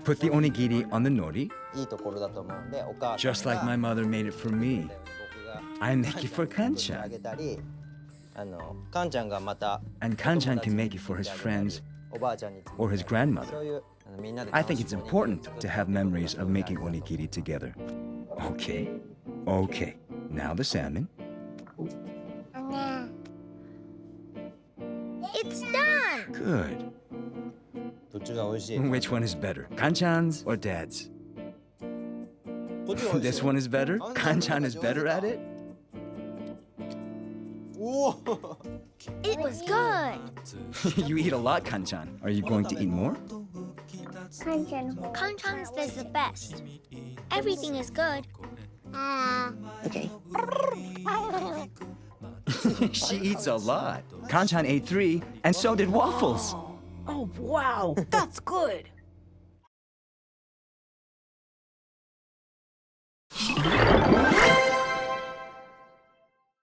Put the onigiri on the nori, いいところだと思うんで、お母さん just like my が mother made it for me. 僕が I make it for カンちゃん Kanchan. にあげたり、カンちゃんがまた And Kanchan can make it for his friends おばあちゃんに or his そう grandmother. いうみんなで I think it's 楽しく important to have memories of making onigiri together. Okay, okay. Now the salmon. It's done! Good. どっちが美味しい Which one is better, Kanchan's or Dad's? こっちが美味しい This one is better? Kanchan is better at it? おお It was good! You eat a lot, Kanchan. Are you going to eat more? Kanchan's is the best. Everything is good. Okay. She eats a lot. Kanchan ate 3, and so did Waffles. Oh, wow. That's good.